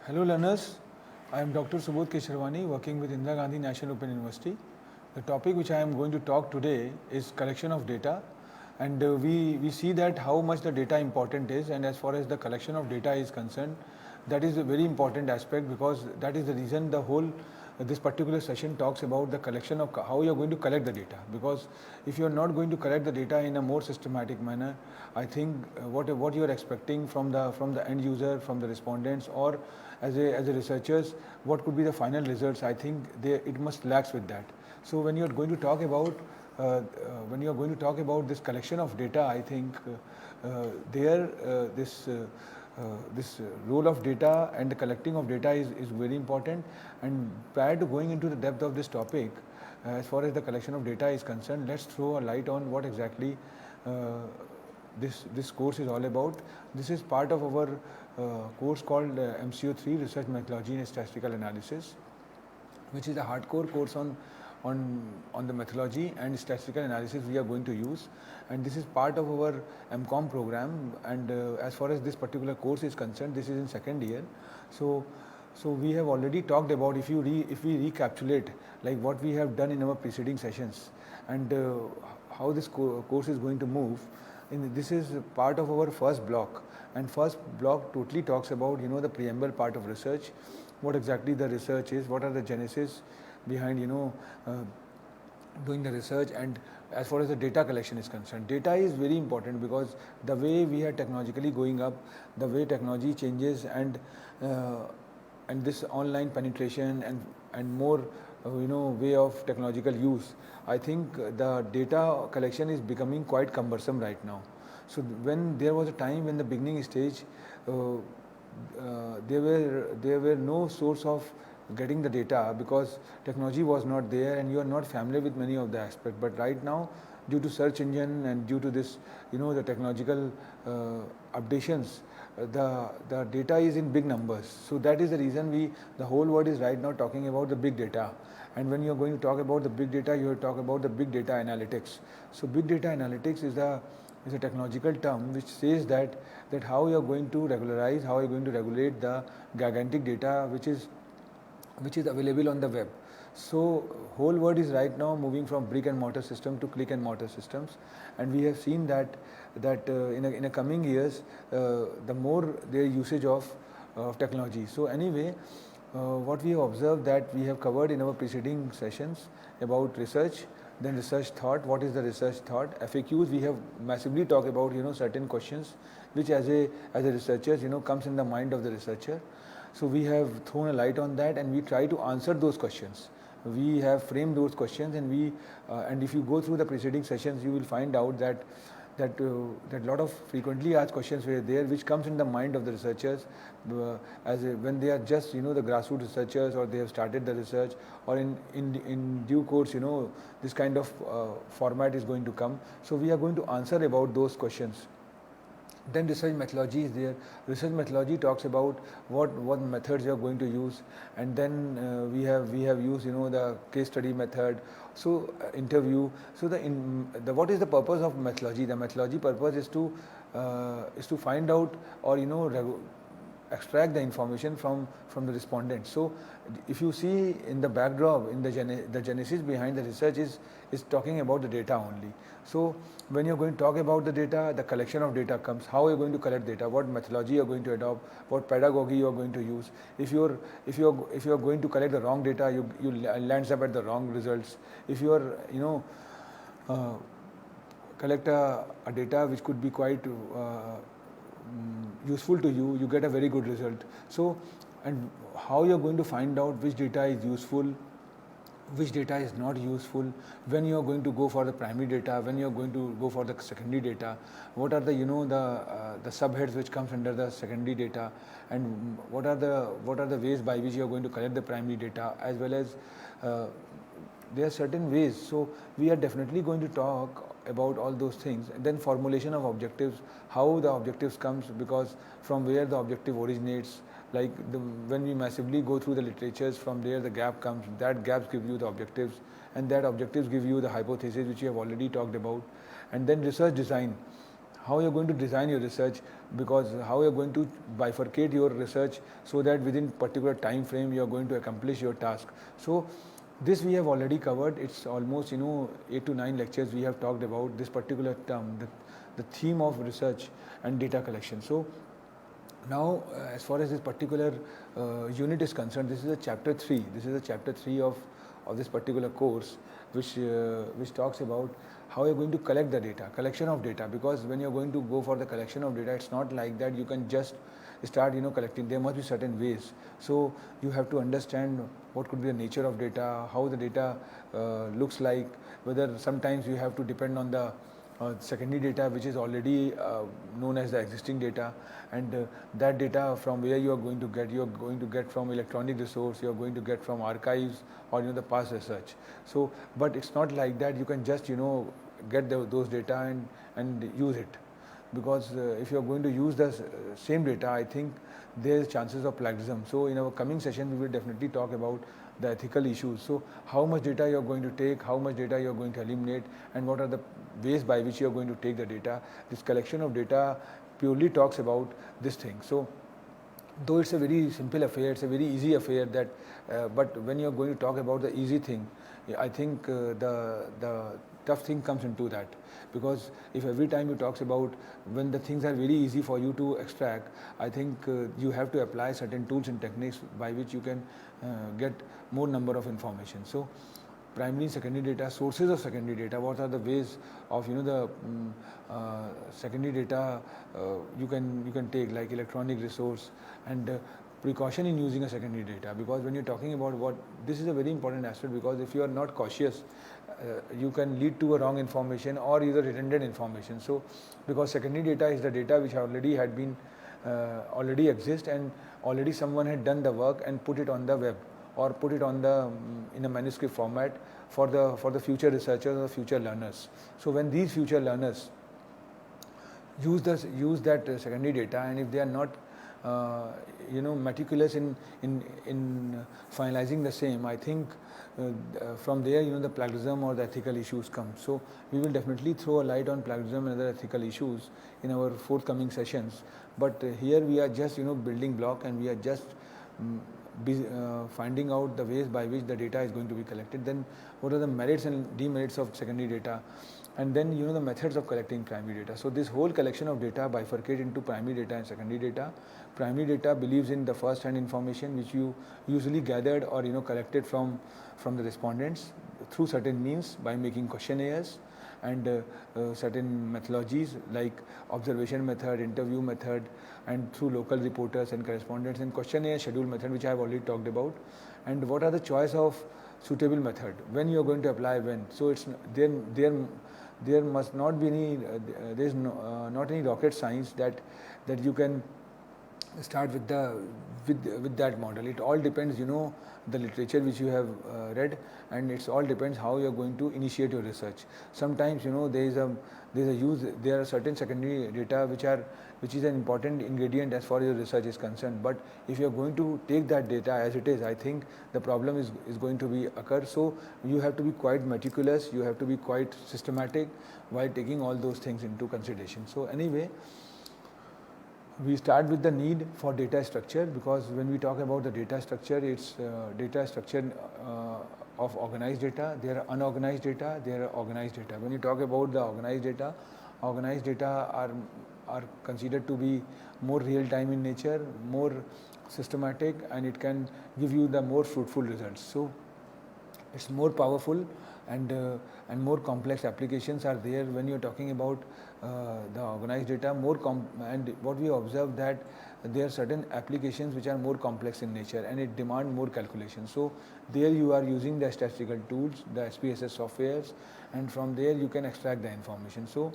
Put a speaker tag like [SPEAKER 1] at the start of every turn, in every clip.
[SPEAKER 1] Hello learners, I am Dr. Subodh Kesharwani working with Indira Gandhi National Open University. The topic which I am going to talk today is collection of data, and we see that how much the data important is, and as far as the collection of data is concerned, that is a very important aspect because that is the reason the whole this particular session talks about the collection of how you are going to collect the data, because if you are not going to collect the data in a more systematic manner, I think what you are expecting from the end user, from the respondents, or as a researchers, what could be the final results, I think it must lacks with that. So when you are going to talk about this collection of data, I think there this role of data and the collecting of data is very important. And prior to going into the depth of this topic, as far as the collection of data is concerned, let's throw a light on what exactly this course is all about. This is part of our course called MCO3, Research Methodology and Statistical Analysis, which is a hardcore course on the methodology and statistical analysis we are going to use. And this is part of our MCOM program, and as far as this particular course is concerned, this is in second year. So we have already talked about, if we recapitulate like what we have done in our preceding sessions, and how this course is going to move. This is part of our first block, and first block totally talks about the preamble part of research, what exactly the research is, what are the genesis behind doing the research. And as far as the data collection is concerned, data is very important because the way we are technologically going up, the way technology changes, and this online penetration and more way of technological use, I think the data collection is becoming quite cumbersome right now. So when there was a time when the beginning stage, there were no source of getting the data because technology was not there and you are not familiar with many of the aspects. But right now, due to search engine and due to this the technological updations, the data is in big numbers. So that is the reason the whole world is right now talking about the big data. And when you are going to talk about the big data, you have to talk about the big data analytics. So big data analytics is a technological term which says that how you are going to regularize, how you are going to regulate the gigantic data which is available on the web. So whole world is right now moving from brick and mortar system to click and mortar systems, and we have seen that in a coming years, the more their usage of technology. So anyway, what we have observed, that we have covered in our preceding sessions about research, then research thought. What is the research thought? FAQs, we have massively talked about certain questions which as a researcher comes in the mind of the researcher. So we have thrown a light on that, and we try to answer those questions. We have framed those questions, and if you go through the preceding sessions, you will find out that lot of frequently asked questions were there, which comes in the mind of the researchers when they are just the grassroots researchers, or they have started the research, or in due course this kind of format is going to come. So we are going to answer about those questions. Then research methodology is there. Research methodology talks about what methods you are going to use, and then we have used the case study method. So interview. So what is the purpose of methodology? The methodology purpose is to find out, or extract the information from the respondent. So if you see in the backdrop, in the genesis behind the research is talking about the data only. So when you're going to talk about the data, the collection of data comes. How you're going to collect data, what methodology you're going to adopt, what pedagogy you're going to use. If you're going to collect the wrong data, you lands up at the wrong results. If you are collect a data which could be quite useful to you, you get a very good result. So, and how you're going to find out which data is useful, which data is not useful, when you are going to go for the primary data, when you are going to go for the secondary data, what are the the subheads which comes under the secondary data, and what are the ways by which you are going to collect the primary data, as well as there are certain ways. So we are definitely going to talk about all those things. And then formulation of objectives, how the objectives comes, because from where the objective originates, like when we massively go through the literatures, from there the gap comes, that gaps give you the objectives, and that objectives give you the hypothesis which you have already talked about. And then research design, how you're going to design your research, because how you're going to bifurcate your research so that within particular time frame you're going to accomplish your task. So this we have already covered. It's almost 8 to 9 lectures we have talked about this particular term, the theme of research and data collection. So now, as far as this particular unit is concerned, this is a chapter 3. This is a chapter 3 of this particular course, which talks about how you're going to collect the data, collection of data. Because when you're going to go for the collection of data, it's not like that you can just start collecting. There must be certain ways. So you have to understand what could be the nature of data, how the data looks like, whether sometimes you have to depend on the secondary data which is already known as the existing data, and that data from where you are going to get from electronic resource, you are going to get from archives or the past research. So but it's not like that you can just get those data and use it, because if you are going to use the same data, I think there is chances of plagiarism. So in our coming session we will definitely talk about the ethical issues. So how much data you are going to take, how much data you are going to eliminate, and what are the ways by which you are going to take the data. This collection of data purely talks about this thing. So though it's a very simple affair, it's a very easy affair, that but when you are going to talk about the easy thing, I think the tough thing comes into that. Because if every time you talks about when the things are very easy for you to extract, I think you have to apply certain tools and techniques by which you can get more number of information. So primary and secondary data, sources of secondary data, what are the ways of the secondary data you can take, like electronic resource, and precaution in using a secondary data. Because when you're talking about this is a very important aspect, because if you are not cautious, you can lead to a wrong information or either redundant information. So because secondary data is the data which already exists, and already someone had done the work and put it on the web, or put it on the in a manuscript format for the future researchers or future learners. So when these future learners use that secondary data, and if they are not meticulous in finalizing the same, I think from there the plagiarism or the ethical issues come. So we will definitely throw a light on plagiarism and other ethical issues in our forthcoming sessions. But here we are just building block, and we are just finding out the ways by which the data is going to be collected. Then what are the merits and demerits of secondary data, and then the methods of collecting primary data. So this whole collection of data bifurcate into primary data and secondary data. Primary data believes in the first hand information which you usually gathered or collected from the respondents through certain means, by making questionnaires and certain methodologies like observation method, interview method, and through local reporters and correspondents, and questionnaire schedule method, which I have already talked about. And what are the choice of suitable method, when you are going to apply, when. So it's there must not be any there is not any rocket science that you can start with that model. It all depends the literature which you have read, and it's all depends how you are going to initiate your research. Sometimes there are certain secondary data which is an important ingredient as far as your research is concerned. But if you are going to take that data as it is, I think the problem is going to be occur. So you have to be quite meticulous, you have to be quite systematic while taking all those things into consideration. So anyway, we start with the need for data structure, because when we talk about the data structure, it's data structure of organized data. There are unorganized data, there are organized data. When you talk about the organized data are considered to be more real time in nature, more systematic, and it can give you the more fruitful results. So it's more powerful, and more complex applications are there when you're talking about the organized data. And what we observe that there are certain applications which are more complex in nature, and it demand more calculation. So there you are using the statistical tools, the SPSS softwares, and from there you can extract the information. So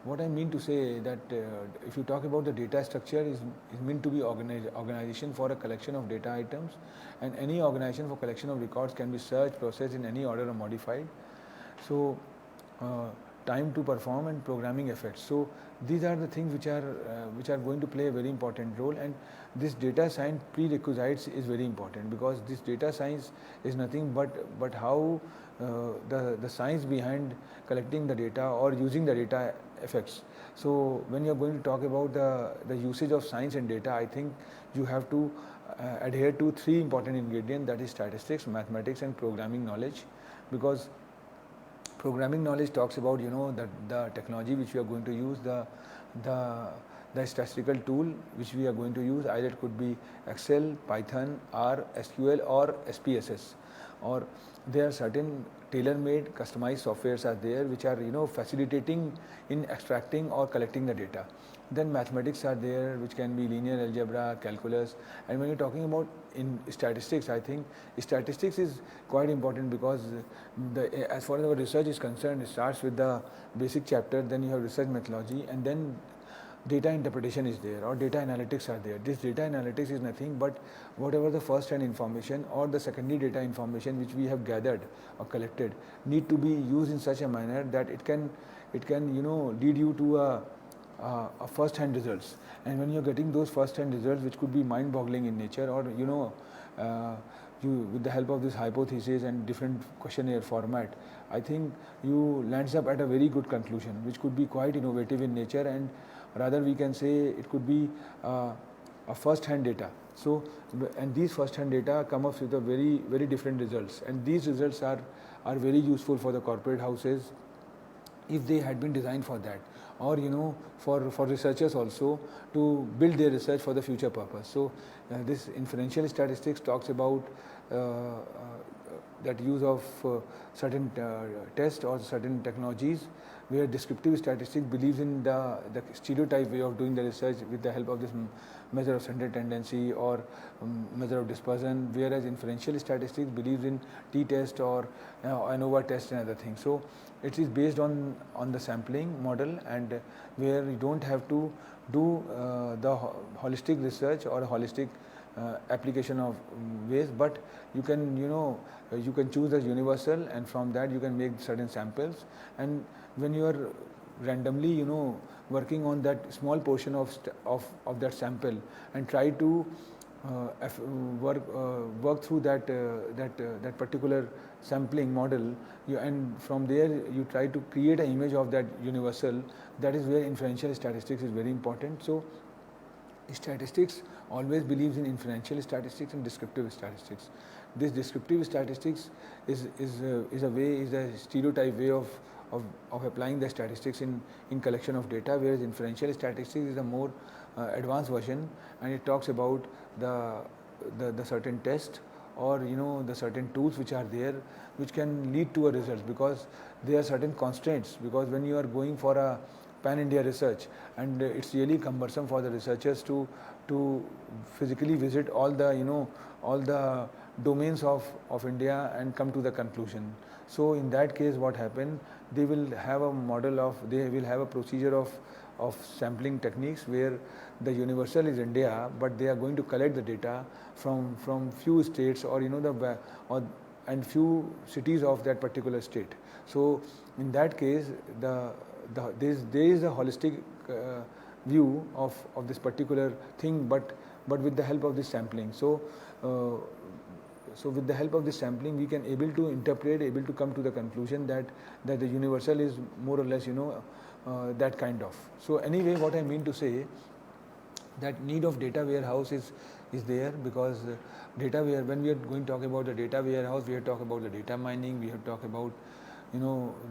[SPEAKER 1] what I mean to say that if you talk about the data structure is meant to be organization for a collection of data items, and any organization for collection of records can be searched, processed in any order or modified. So time to perform and programming effects. So these are the things which are going to play a very important role, and this data science prerequisites is very important, because this data science is nothing but how the science behind collecting the data or using the data affects. So when you are going to talk about the usage of science and data, I think you have to adhere to three important ingredients, that is statistics, mathematics and programming knowledge. Because programming knowledge talks about the technology which we are going to use, the statistical tool which we are going to use, either it could be Excel, Python, R, SQL or SPSS, or there are certain tailor-made customized softwares are there which are facilitating in extracting or collecting the data. Then mathematics are there, which can be linear algebra, calculus. And when you're talking about in statistics, I think statistics is quite important, because as far as our research is concerned, it starts with the basic chapter, then you have research methodology, and then data interpretation is there, or data analytics are there. This data analytics is nothing but whatever the first hand information or the secondary data information which we have gathered or collected need to be used in such a manner that it can lead you to a first hand results. And when you're getting those first hand results, which could be mind boggling in nature, or you with the help of this hypothesis and different questionnaire format, I think you lands up at a very good conclusion, which could be quite innovative in nature, and rather we can say it could be a first hand data. So, and these first hand data come up with a very different results, and these results are very useful for the corporate houses if they had been designed for that, or for researchers also to build their research for the future purpose. So this inferential statistics talks about that use of certain tests or certain technologies, where descriptive statistics believes in the stereotype way of doing the research with the help of this measure of central tendency or measure of dispersion, whereas inferential statistics believes in t-test or ANOVA test and other things. So it is based on the sampling model, and where you don't have to do the holistic research or holistic application of ways, but you can you can choose a universal, and from that you can make certain samples. And when you are randomly working on that small portion of that sample and try to work through that particular sampling model, and from there you try to create an image of that universal. That is where inferential statistics is very important. So statistics always believes in inferential statistics and descriptive statistics. This descriptive statistics is a stereotype way of applying the statistics in collection of data, whereas inferential statistics is a more advanced version, and it talks about the certain test or the certain tools which are there which can lead to a result, because there are certain constraints. Because when you are going for a pan-India research, and it's really cumbersome for the researchers to physically visit all the domains of India and come to the conclusion. So in that case, what happened? They will have a procedure of sampling techniques where the universal is India, but they are going to collect the data from few states or and few cities of that particular state. So in that case, there is a holistic view of this particular thing, but with the help of this sampling. So with the help of this sampling, we can able to interpret, able to come to the conclusion that the universal is more or less that kind of. So anyway, what I mean to say, that need of data warehouse is there, because when we are going to talk about the data warehouse, we have to talk about the data mining, we have to talk about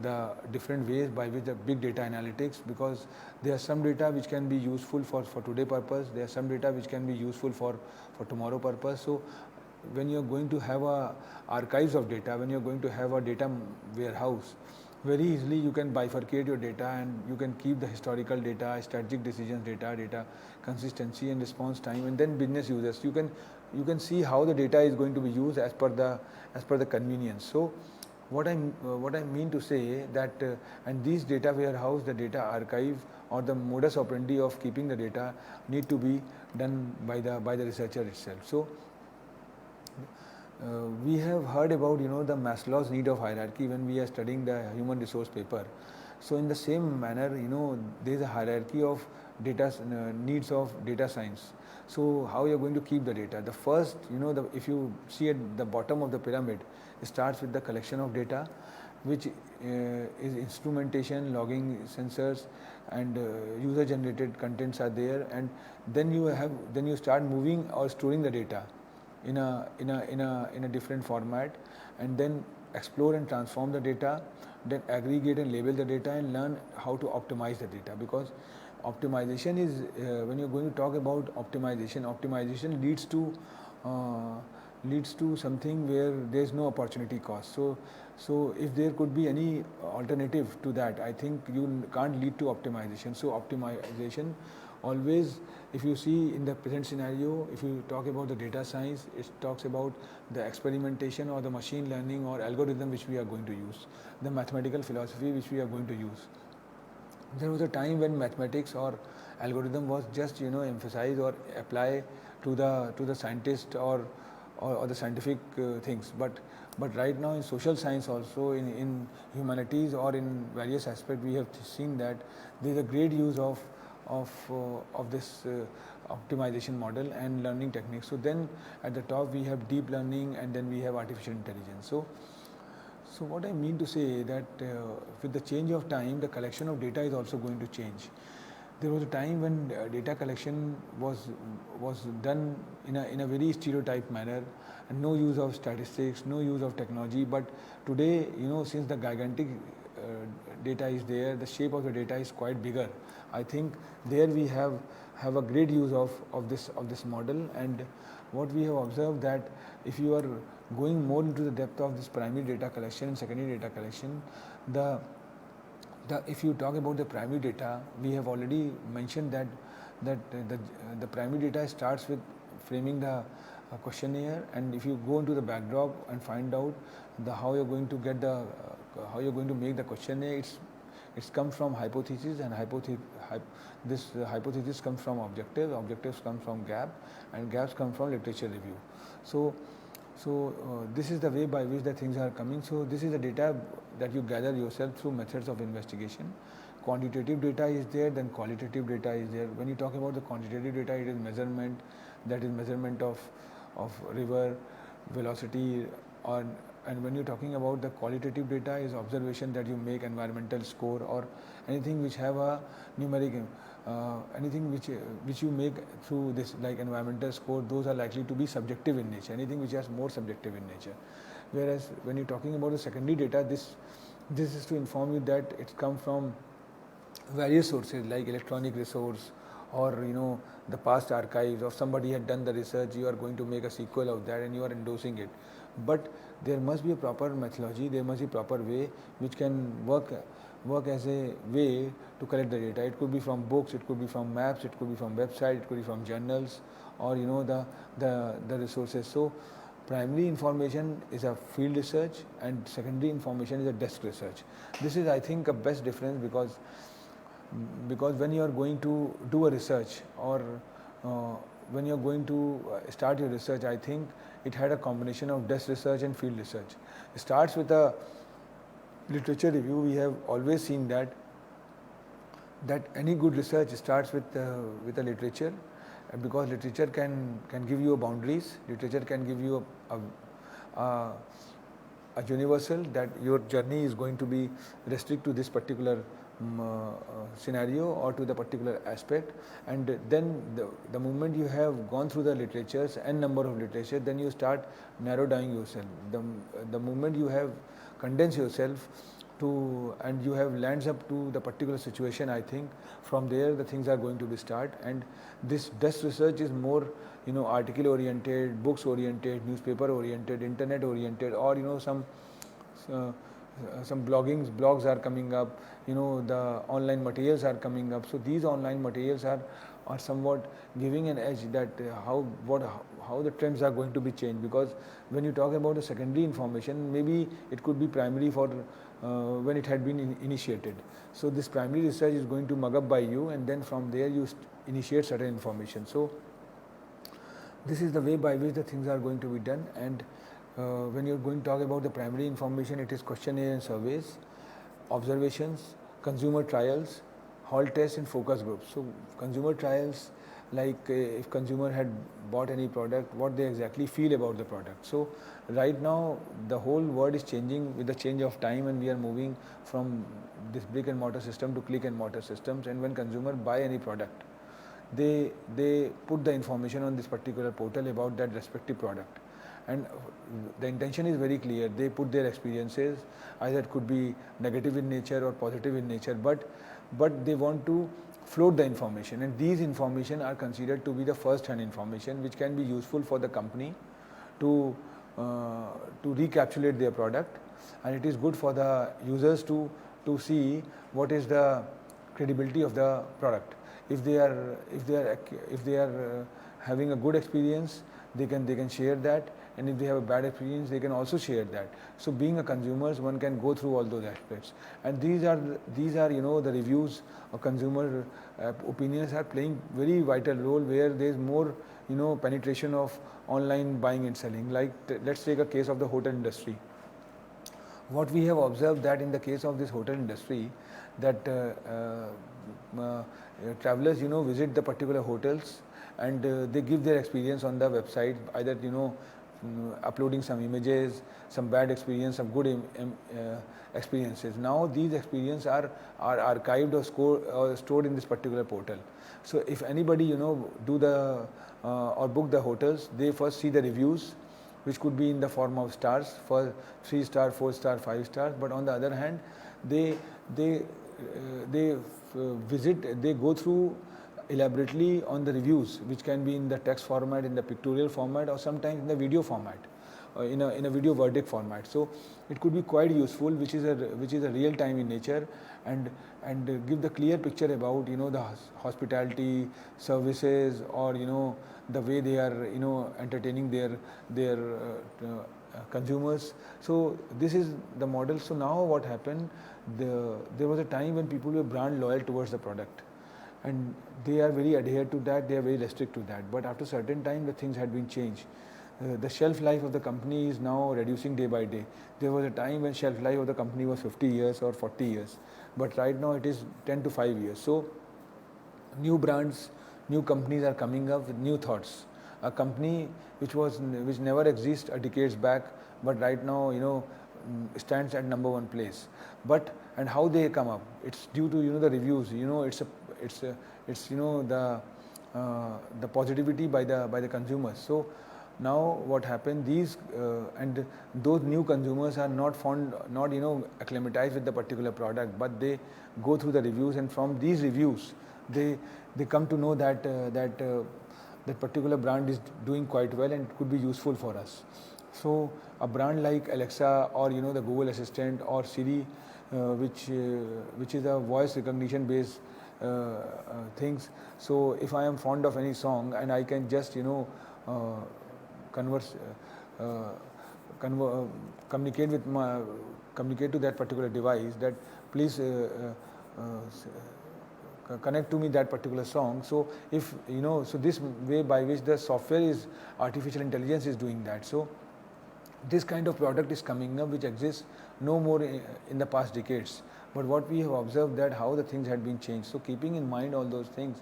[SPEAKER 1] the different ways by which the big data analytics, because there are some data which can be useful for today purpose, there are some data which can be useful for tomorrow purpose. So when you are going to have archives of data, when you are going to have a data warehouse, very easily you can bifurcate your data, and you can keep the historical data, strategic decisions data consistency and response time, and then business users. You can see how the data is going to be used as per the convenience. So what I mean to say that and these data warehouse, the data archive, or the modus operandi of keeping the data need to be done by the researcher itself. So we have heard about the Maslow's need of hierarchy when we are studying the human resource paper, So in the same manner, there is a hierarchy of data needs of data science. So how you're going to keep the data? The first, if you see at the bottom of the pyramid, it starts with the collection of data, which is instrumentation, logging, sensors, and user generated contents are there, and then you start moving or storing the data in a different format, and then explore and transform the data, then aggregate and label the data, and learn how to optimize the data. Because optimization is when you're going to talk about optimization leads to something where there's no opportunity cost. So if there could be any alternative to that, I think you can't lead to optimization. So optimization always, if you see in the present scenario, if you talk about the data science, it talks about the experimentation or the machine learning or algorithm which we are going to use, the mathematical philosophy which we are going to use. There was a time when mathematics or algorithm was just emphasized or apply to the scientist or the scientific things, but right now in social science also, in humanities or in various aspects, we have seen that there is a great use of this optimization model and learning techniques. So then at the top we have deep learning, and then we have artificial intelligence. So what I mean to say that with the change of time, the collection of data is also going to change. There was a time when data collection was done in a very stereotyped manner, and no use of statistics, no use of technology. But today, since the gigantic data is there, the shape of the data is quite bigger. I think there we have a great use of this model. And what we have observed, that if you are going more into the depth of this primary data collection and secondary data collection, if you talk about the primary data, we have already mentioned that the primary data starts with framing the questionnaire, and if you go into the backdrop and find out how you're going to get how you're going to make the questionnaire, it's come from hypothesis, and this hypothesis comes from objectives come from gap, and gaps come from literature review. So this is the way by which the things are coming. So this is the data that you gather yourself through methods of investigation. Quantitative data is there, then qualitative data is there. When you talk about the quantitative data, it is measurement, that is measurement of river velocity, and when you're talking about the qualitative data, is observation that you make, environmental score, or anything which have a numeric, anything which you make through this, like environmental score, those are likely to be subjective in nature, anything which is more subjective in nature. Whereas when you're talking about the secondary data, this is to inform you that it's come from various sources like electronic resource, or the past archives, or somebody had done the research, you are going to make a sequel of that and you are endorsing it. But there must be a proper methodology, there must be a proper way which can work as a way to collect the data. It could be from books, it could be from maps, it could be from website, it could be from journals, or the resources. So primary information is a field research, and secondary information is a desk research. This is, I think, a best difference, because when you are going to do a research, or when you are going to start your research, I think it had a combination of desk research and field research. It starts with a literature review. We have always seen that any good research starts with a literature, because literature can give you boundaries. Literature can give you a universal, that your journey is going to be restricted to this particular scenario or to the particular aspect. And then the moment you have gone through the literatures, n number of literature, then you start narrow down yourself. The moment you have condensed yourself and you have lands up to the particular situation, I think from there the things are going to be start. And this desk research is more article oriented, books oriented, newspaper oriented, internet oriented, or some blogs are coming up, the online materials are coming up. So these online materials are somewhat giving an edge, that how the trends are going to be changed. Because when you talk about the secondary information, maybe it could be primary for when it had been initiated. So this primary research is going to mug up by you, and then from there you initiate certain information. So this is the way by which the things are going to be done. And when you're going to talk about the primary information, it is questionnaire and surveys, observations, consumer trials, hall tests and focus groups. So consumer trials, like if consumer had bought any product, what they exactly feel about the product. So right now the whole world is changing with the change of time, and we are moving from this brick and mortar system to click and mortar systems. And when consumer buy any product, they put the information on this particular portal about that respective product, and the intention is very clear. They put their experiences, either it could be negative in nature or positive in nature, but they want to float the information, and these information are considered to be the first hand information, which can be useful for the company to recapitulate their product, and it is good for the users to see what is the credibility of the product. If they are having a good experience, they can share that, and if they have a bad experience, they can also share that. So being a consumers, one can go through all those aspects, and these are the reviews or consumer opinions are playing very vital role, where there is more penetration of online buying and selling. Like let's take a case of the hotel industry. What we have observed, that in the case of this hotel industry, that travelers visit the particular hotels, and they give their experience on the website, either uploading some images, some bad experience, some good experiences. Now these experiences are archived or stored in this particular portal. So if anybody do the or book the hotels, they first see the reviews, which could be in the form of stars, for 3 star, 4 star, 5 stars. But on the other hand, they visit, they go through elaborately on the reviews, which can be in the text format, in the pictorial format, or sometimes in the video format, in a video verdict format. So it could be quite useful, which is a real time in nature, and give the clear picture about the hospitality services, or the way they are entertaining their consumers. So this is the model. So now what happened, there was a time when people were brand loyal towards the product, and they are very adhered to that, they are very restrict to that. But after certain time, the things had been changed. The shelf life of the company is now reducing day by day. There was a time when shelf life of the company was 50 years or 40 years, but right now it is 10 to 5 years. So new brands, new companies are coming up with new thoughts. A company which never existed decades back, but right now stands at number one place. And how they come up? It's due to the reviews. It's the positivity by the consumers. So now what happened? And those new consumers are not acclimatized with the particular product, but they go through the reviews, and from these reviews they come to know that that particular brand is doing quite well and could be useful for us. So a brand like Alexa, or the Google Assistant, or Siri, which is a voice recognition based things. So if I am fond of any song, and I can just communicate to that particular device, that please connect to me that particular song. So if so this way by which the software is, artificial intelligence is doing that. So this kind of product is coming up, which exists no more in the past decades. But what we have observed, that how the things had been changed. So keeping in mind all those things,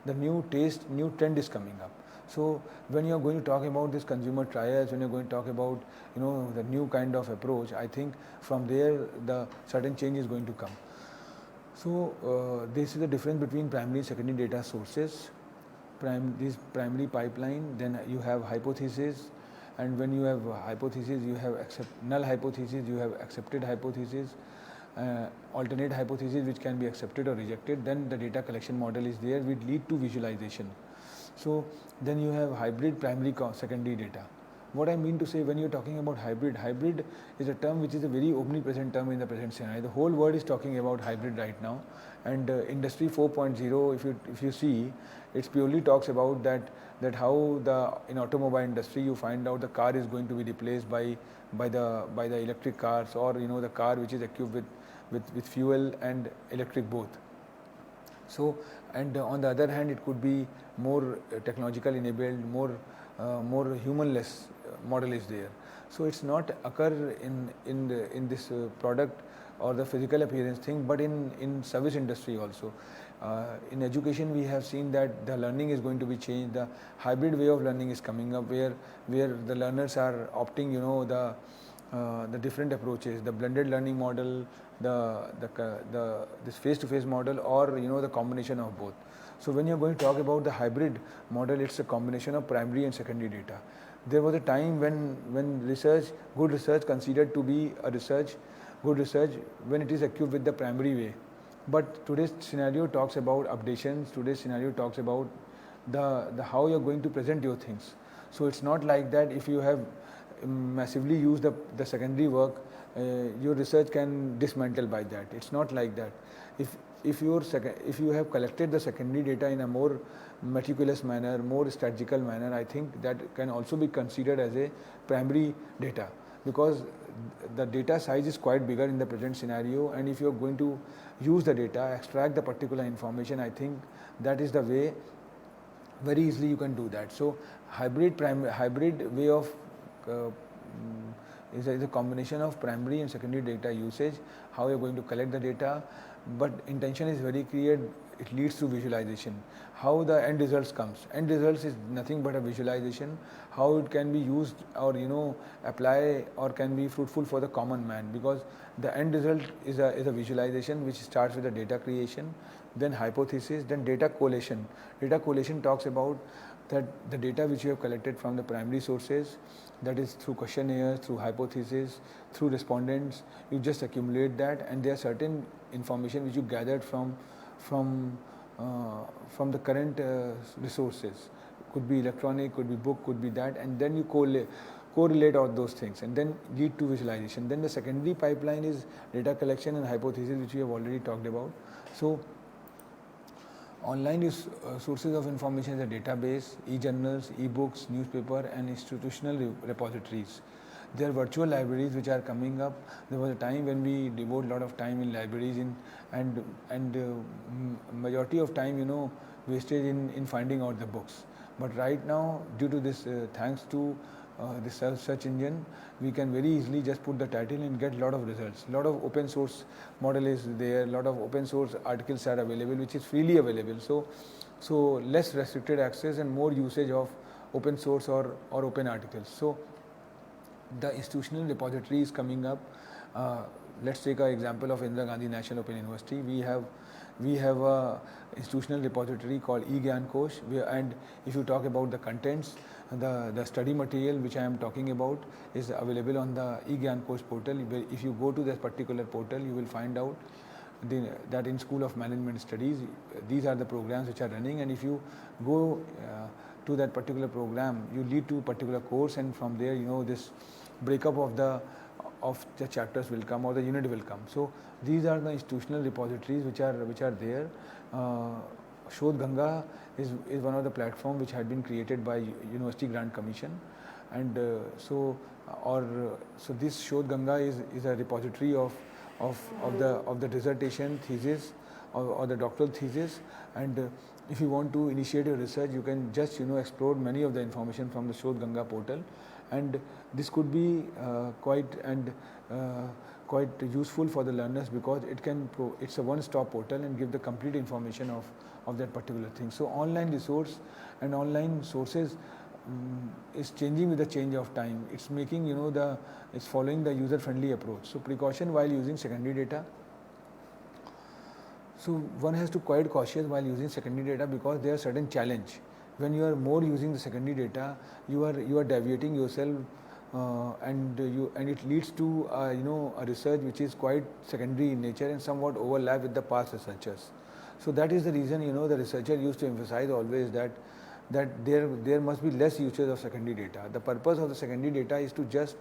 [SPEAKER 1] the new taste, new trend is coming up. So when you are going to talk about this consumer trials, when you are going to talk about the new kind of approach, I think from there the certain change is going to come. So this is the difference between primary and secondary data sources. This primary pipeline, then you have hypothesis, and when you have hypothesis, you have null hypothesis, you have accepted hypothesis, alternate hypothesis which can be accepted or rejected. Then the data collection model is there, which lead to visualization. So then you have hybrid primary secondary data. What I mean to say, when you're talking about hybrid is a term which is a very omnipresent term in the present scenario. The whole world is talking about hybrid right now, and Industry 4.0, if you see, it purely talks about that how in automobile industry you find out the car is going to be replaced by the electric cars, or the car which is equipped with fuel and electric both. So, and on the other hand, it could be more technological enabled, more humanless, model is there. So it's not occur in this product or the physical appearance thing, but in service industry also. In education, we have seen that the learning is going to be changed. The hybrid way of learning is coming up, where the learners are opting, the different approaches, the blended learning model, this face-to-face model, or the combination of both. So when you're going to talk about the hybrid model, it's a combination of primary and secondary data. There was a time when good research considered to be good research when it is equipped with the primary way. But today's scenario talks about updations. Today's scenario talks about the how you're going to present your things. So it's not like that if you have massively used the secondary work, your research can dismantle by that. It's not like that. If you have collected the secondary data in a more meticulous manner, more strategical manner, I think that can also be considered as a primary data, because the data size is quite bigger in the present scenario, and if you're going to use the data, extract the particular information, I think that is the way very easily you can do that. So hybrid way of is a combination of primary and secondary data usage, how you're going to collect the data, but intention is very clear. It leads to visualization. How the end results comes. End results is nothing but a visualization. How it can be used or apply or can be fruitful for the common man, because the end result is a visualization which starts with the data creation, then hypothesis, then data collation. Data collation talks about that the data which you have collected from the primary sources, that is through questionnaires, through hypothesis, through respondents, you just accumulate that, and there are certain information which you gathered from the current resources. Could be electronic, could be book, could be that, and then you correlate all those things and then lead to visualization. Then the secondary pipeline is data collection and hypothesis, which we have already talked about. So online is sources of information is a database, e-journals, e-books, newspaper, and institutional repositories. There are virtual libraries which are coming up. There was a time when we devote a lot of time in libraries and majority of time wasted in finding out the books. But right now, due to this, thanks to the search engine, we can very easily just put the title and get a lot of results. A lot of open source model is there. A lot of open source articles are available, which is freely available. So less restricted access and more usage of open source or open articles. So the institutional repository is coming up. Let's take an example of Indira Gandhi National Open University. We have a institutional repository called eGyan Kosh, and if you talk about the contents, the study material which I am talking about is available on the eGyan Kosh portal. If you go to that particular portal, you will find out that in School of Management Studies, these are the programs which are running, and if you go to that particular program, you lead to a particular course, and from there this breakup of the chapters will come or the unit will come. So these are the institutional repositories which are there. Shodh Ganga is one of the platform which had been created by University Grant Commission, and so this Shodh Ganga is a repository of the dissertation thesis or the doctoral thesis, and if you want to initiate your research, you can just explore many of the information from the Shodh Ganga portal, and this could be quite useful for the learners, because it's a one-stop portal and give the complete information of that particular thing. So online resource and online sources is changing with the change of time. It's making it's following the user-friendly approach. So precaution while using secondary data. So one has to quite cautious while using secondary data, because there are certain challenge. When you are more using the secondary data, you are deviating yourself, and it leads to a research which is quite secondary in nature and somewhat overlap with the past researchers. So that is the reason the researcher used to emphasize always that there must be less usage of secondary data. The purpose of the secondary data is to just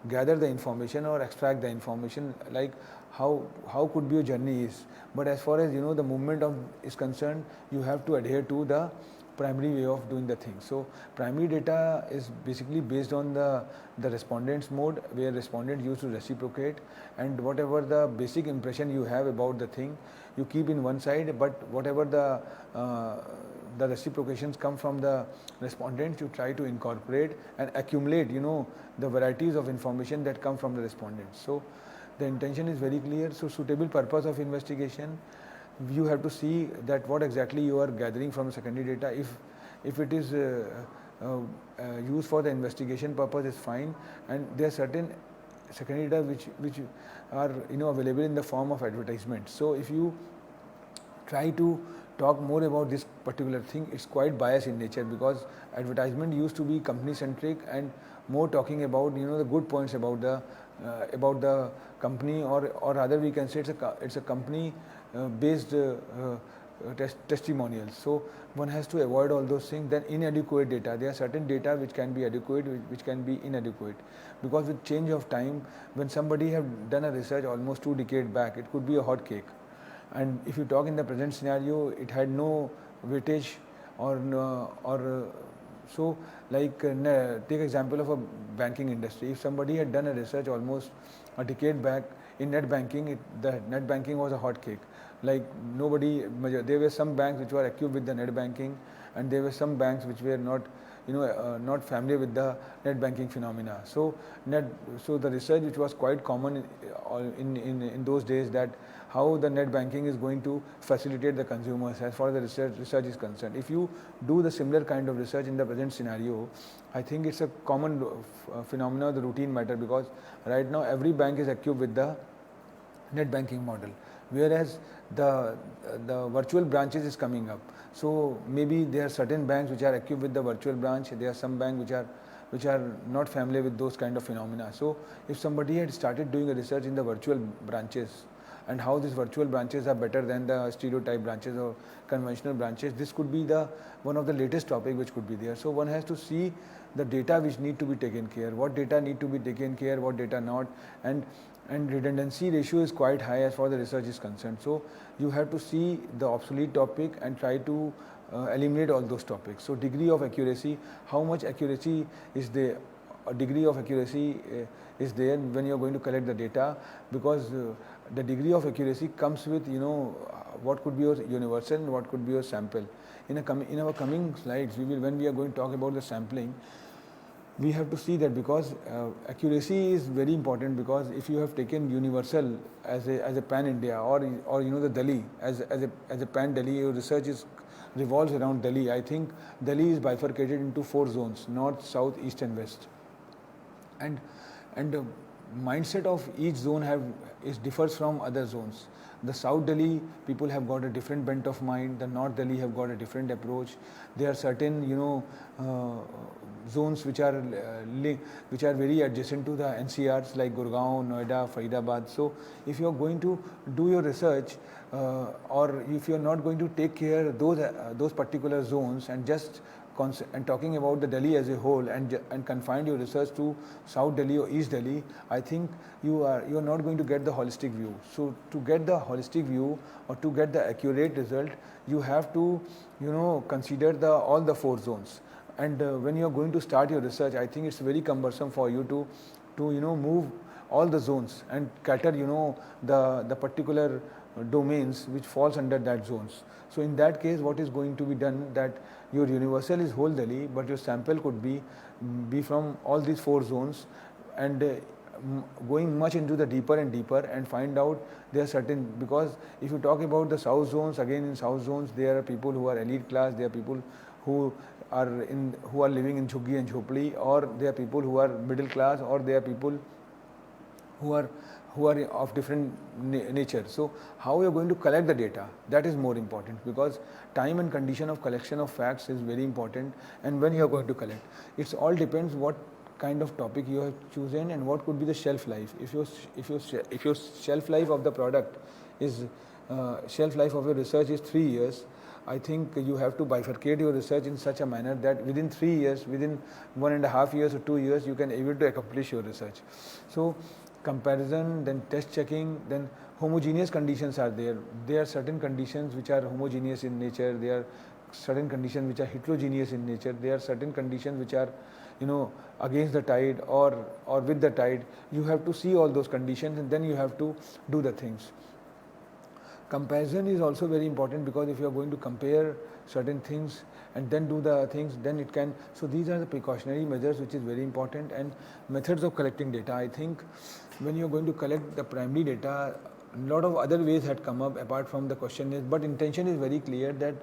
[SPEAKER 1] gather the information or extract the information, like how could be your journey is. But as far as the movement is concerned, you have to adhere to the primary way of doing the thing. So primary data is basically based on the respondent's mode, where respondent used to reciprocate, and whatever the basic impression you have about the thing, you keep in one side, but whatever the the reciprocations come from the respondents, you try to incorporate and accumulate, the varieties of information that come from the respondents. So the intention is very clear. So suitable purpose of investigation, you have to see that what exactly you are gathering from secondary data. If it is used for the investigation purpose, is fine, and there are certain secondary data which are available in the form of advertisements. So if you try to talk more about this particular thing, it's quite biased in nature, because advertisement used to be company centric and more talking about the good points about the company, or rather we can say it's a company based testimonials. So one has to avoid all those things. Then inadequate data, there are certain data which can be adequate, which can be inadequate, because with change of time, when somebody have done a research almost 2 decades back, it could be a hot cake, and if you talk in the present scenario, it had no weightage so like take example of a banking industry. If somebody had done a research almost a decade back in net banking, the net banking was a hot cake. Like nobody, there were some banks which were equipped with the net banking, and there were some banks which were not not familiar with the net banking phenomena. So the research which was quite common in those days, that how the net banking is going to facilitate the consumers as far as the research is concerned. If you do the similar kind of research in the present scenario, I think it's a common phenomena, the routine matter, because right now every bank is equipped with the net banking model, whereas the virtual branches is coming up. So maybe there are certain banks which are equipped with the virtual branch. There are some banks which are not familiar with those kind of phenomena. So if somebody had started doing a research in the virtual branches, and how these virtual branches are better than the stereotype branches or conventional branches, this could be the one of the latest topic which could be there. So one has to see the data which need to be taken care, what data need to be taken care, what data not, and redundancy ratio is quite high as far as the research is concerned. So you have to see the obsolete topic and try to eliminate all those topics. So degree of accuracy, how much accuracy is there, a degree of accuracy is there when you are going to collect the data, because the degree of accuracy comes with what could be your universal and what could be your sample. In our coming slides, when we are going to talk about the sampling, we have to see that, because accuracy is very important, because if you have taken universal as a pan India, or the Delhi as a pan Delhi, your research revolves around Delhi. I think Delhi is bifurcated into 4 zones: north, south, east and west, and the mindset of each zone differs from other zones. The South Delhi people have got a different bent of mind. The North Delhi have got a different approach. There are certain zones which are very adjacent to the NCRs, like Gurgaon, Noida, Faridabad. So if you are going to do your research, or if you are not going to take care those particular zones and just talking about the Delhi as a whole, and confine your research to South Delhi or East Delhi, I think you are not going to get the holistic view. So to get the holistic view, or to get the accurate result, you have to consider all the 4 zones. And when you are going to start your research, I think it's very cumbersome for you to move all the zones and cater the particular domains which falls under that zones. So in that case, what is going to be done, that your universal is whole Delhi, but your sample could be from all these 4 zones, and going much into the deeper and deeper, and find out there are certain, because if you talk about the south zones, again in south zones there are people who are elite class, there are people who are living in Jhuggi and Jhopli, or there are people who are middle class, or there are people who are of different nature. So how you are going to collect the data, that is more important, because time and condition of collection of facts is very important, and when you are going to collect, it all depends what kind of topic you have chosen and what could be the shelf life. If your shelf life of the product is shelf life of your research is 3 years, I think you have to bifurcate your research in such a manner that within 3 years, within 1.5 years or 2 years, you can able to accomplish your research. So comparison, then test checking, then homogeneous conditions are there. There are certain conditions which are homogeneous in nature. There are certain conditions which are heterogeneous in nature. There are certain conditions which are against the tide or with the tide. You have to see all those conditions, and then you have to do the things. Comparison is also very important, because if you are going to compare certain things and then do the things, then it can. So these are the precautionary measures which is very important. And methods of collecting data, I think when you are going to collect the primary data, a lot of other ways had come up apart from the questionnaire, but intention is very clear that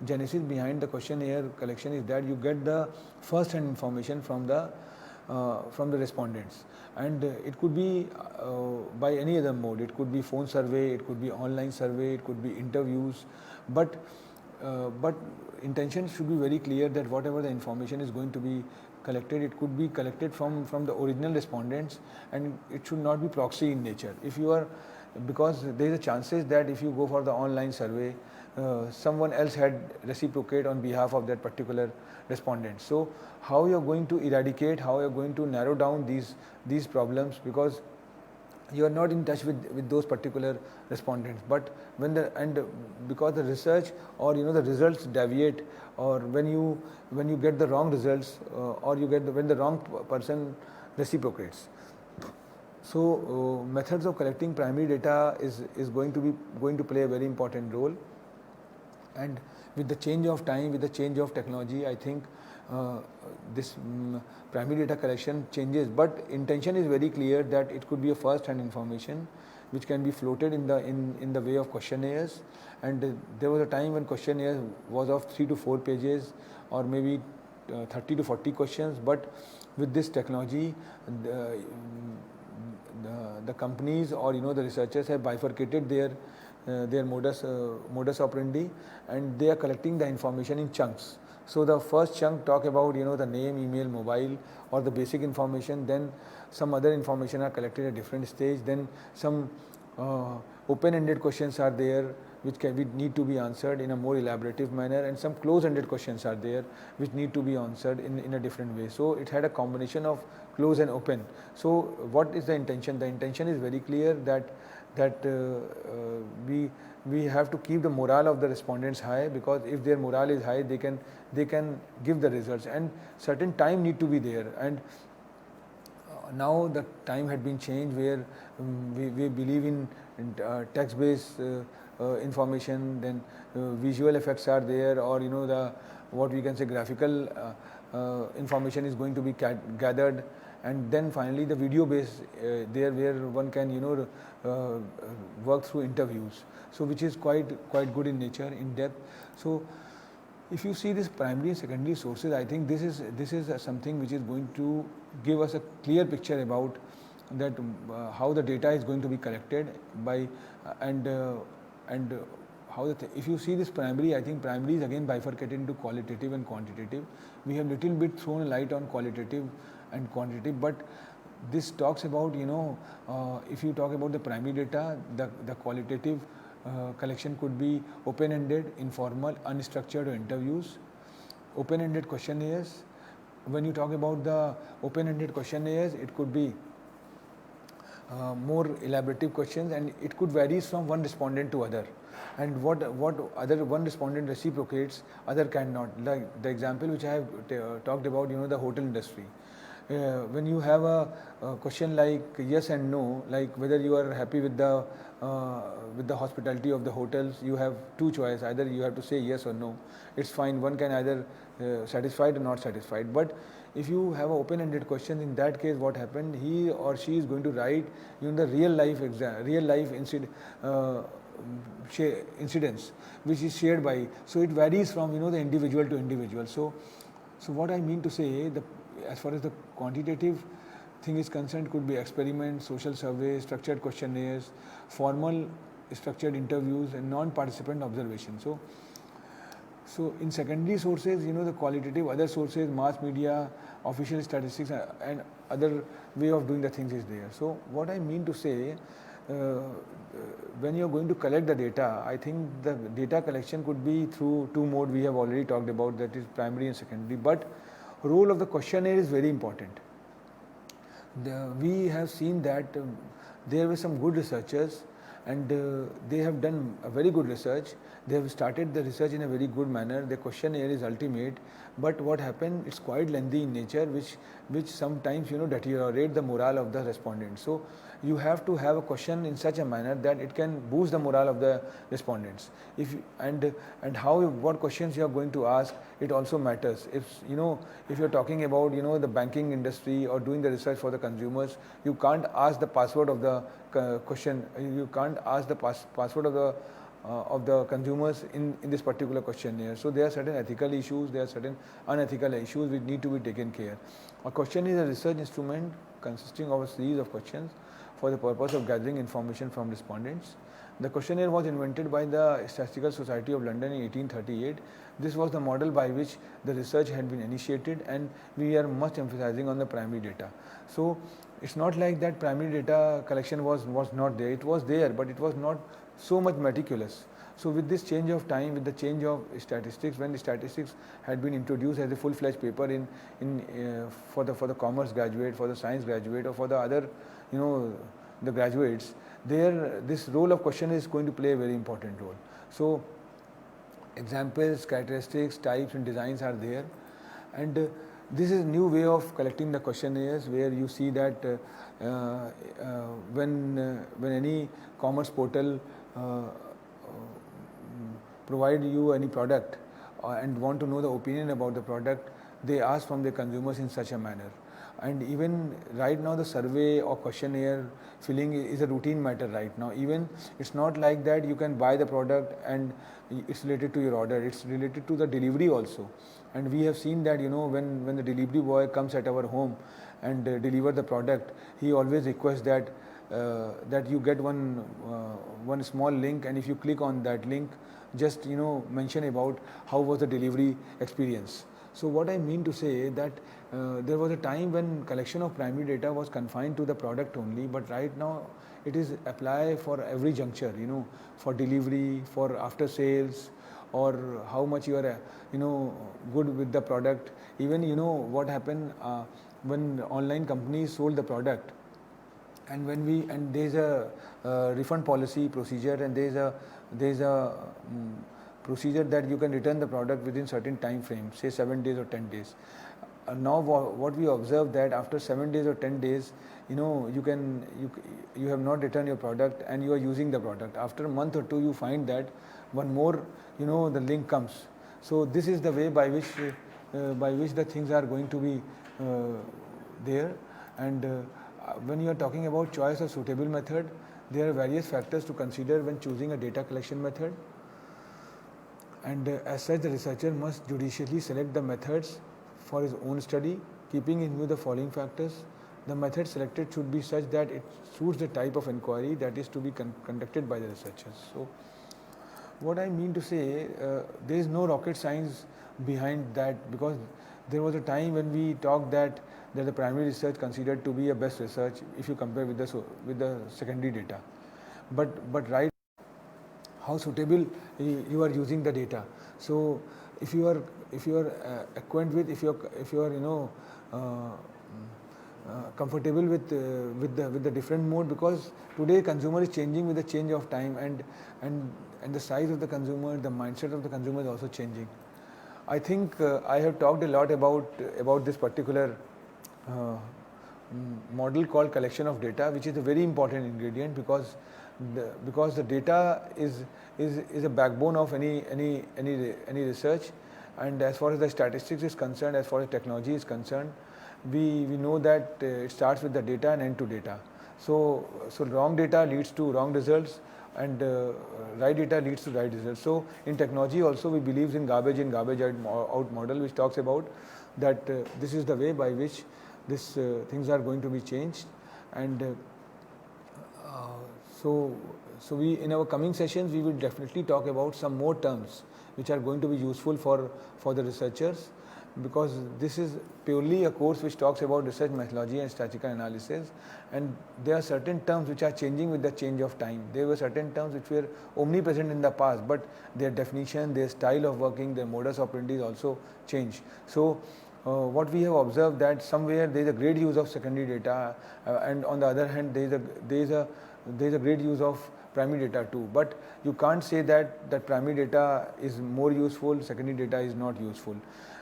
[SPEAKER 1] genesis behind the questionnaire collection is that you get the first hand information from the respondents. And it could be by any other mode. It could be phone survey, it could be online survey, it could be interviews, but intention should be very clear that whatever the information is going to be collected, it could be collected from the original respondents, and it should not be proxy in nature. If you are, because there is a chances that if you go for the online survey, someone else had reciprocate on behalf of that particular respondent. So how you are going to eradicate, how you are going to narrow down these problems, because you are not in touch with those particular respondents. But when because the research or the results deviate, or when you get the wrong results, or you get when the wrong person reciprocates. So methods of collecting primary data is going to play a very important role. And with the change of time, with the change of technology, I think this primary data collection changes, but intention is very clear that it could be a first-hand information which can be floated in the way of questionnaires. And there was a time when questionnaire was of 3 to 4 pages, or maybe 30 to 40 questions. But with this technology, the companies or the researchers have bifurcated their modus operandi, and they are collecting the information in chunks. So the first chunk talk about the name, email, mobile, or the basic information. Then some other information are collected at a different stage. Then some open-ended questions are there which need to be answered in a more elaborative manner, and some close-ended questions are there which need to be answered in a different way. So it had a combination of close and open. So what is the intention? The intention is very clear that we have to keep the morale of the respondents high, because if their morale is high, they can give the results, and certain time need to be there. And now the time had been changed where we believe in text-based information. Then visual effects are there, or the what we can say graphical information is going to be gathered. And then finally the video based there, where one can work through interviews, so which is quite good in nature, in depth. So if you see this primary and secondary sources, I think this is something which is going to give us a clear picture about that how the data is going to be collected by and how if you see this primary, I think primary is again bifurcated into qualitative and quantitative. We have little bit thrown a light on qualitative and quantitative, but this talks about if you talk about the primary data, the qualitative collection could be open-ended, informal, unstructured interviews, open-ended questionnaires. When you talk about the open-ended questionnaires, it could be more elaborative questions, and it could vary from one respondent to other. And what other one respondent reciprocates, other cannot. Like the example which I have talked about, the hotel industry. When you have a question like yes and no, like whether you are happy with the hospitality of the hotels, you have two choices. Either you have to say yes or no. It's fine. One can either satisfied or not satisfied. But if you have an open-ended question, in that case, what happened? He or she is going to write the real life incidents which is shared by. So it varies from the individual to individual. So what I mean to say, as far as the quantitative thing is concerned, could be experiments, social surveys, structured questionnaires, formal structured interviews, and non-participant observation. So in secondary sources, the qualitative other sources, mass media, official statistics, and other way of doing the things is there. So what I mean to say, when you are going to collect the data, I think the data collection could be through two modes we have already talked about, that is primary and secondary. But role of the questionnaire is very important. We have seen that there were some good researchers, and they have done a very good research. They have started the research in a very good manner. The questionnaire is ultimate, but what happened? It's quite lengthy in nature, which sometimes deteriorate the morale of the respondents. So you have to have a question in such a manner that it can boost the morale of the respondents. And how what questions you are going to ask, it also matters. If you're talking about the banking industry or doing the research for the consumers, you can't ask the password of the question. You can't ask the password of the consumers in this particular questionnaire. So there are certain ethical issues, there are certain unethical issues which need to be taken care. A question is a research instrument consisting of a series of questions for the purpose of gathering information from respondents. The questionnaire was invented by the Statistical Society of London in 1838. This was the model by which the research had been initiated, and we are much emphasizing on the primary data. So it's not like that primary data collection was not there. It was there, but it was not so much meticulous. So with this change of time, with the change of statistics, when the statistics had been introduced as a full-fledged paper for the commerce graduate, for the science graduate, or for the other, the graduates, this role of question is going to play a very important role. So examples, characteristics, types, and designs are there, and this is a new way of collecting the questionnaires, where you see that when any commerce portal provide you any product and want to know the opinion about the product, they ask from the consumers in such a manner. And even right now, the survey or questionnaire filling is a routine matter right now. Even it's not like that you can buy the product and it's related to your order. It's related to the delivery also. And we have seen that when the delivery boy comes at our home and deliver the product, he always requests that you get one small link, and if you click on that link, just mention about how was the delivery experience. So what I mean to say that there was a time when collection of primary data was confined to the product only, but right now it is applied for every juncture, for delivery, for after sales, or how much you are good with the product. Even what happened when online companies sold the product, and there is a refund policy procedure, and there is a procedure that you can return the product within certain time frames, say 7 days or 10 days. Now what we observe that after 7 days or 10 days, you have not returned your product and you are using the product. After a month or two, you find that one more the link comes. So this is the way by which the things are going to be there. And when you are talking about choice of suitable method, there are various factors to consider when choosing a data collection method. And as such, the researcher must judiciously select the methods for his own study, keeping in view the following factors. The method selected should be such that it suits the type of inquiry that is to be conducted by the researchers. So what I mean to say, there is no rocket science behind that, because there was a time when we talked that the primary research considered to be a best research if you compare with the secondary data. But right, how suitable you are using the data. So if you are acquainted with, if you are comfortable with the different mode, because today consumer is changing with the change of time, and the size of the consumer, the mindset of the consumer is also changing. I think I have talked a lot about this particular model called collection of data, which is a very important ingredient, because the data is a backbone of any research. And as far as the statistics is concerned, as far as technology is concerned, we know that it starts with the data and end to data. So wrong data leads to wrong results, and right data leads to right results. So in technology also, we believe in garbage in, garbage out model, which talks about that this is the way by which this things are going to be changed. And so we, in our coming sessions, we will definitely talk about some more terms which are going to be useful for the researchers, because this is purely a course which talks about research methodology and statistical analysis, and there are certain terms which are changing with the change of time. There were certain terms which were omnipresent in the past, but their definition, their style of working, their modus operandi also change. So what we have observed that somewhere there is a great use of secondary data, and on the other hand there is a great use of primary data too. But you can't say that primary data is more useful, secondary data is not useful.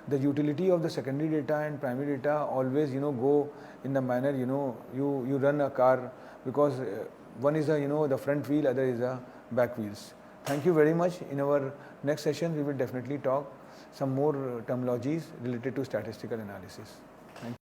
[SPEAKER 1] The utility of the secondary data and primary data always go in the manner, you run a car, because one is the front wheel, other is the back wheels. Thank you very much. In our next session we will definitely talk some more terminologies related to statistical analysis.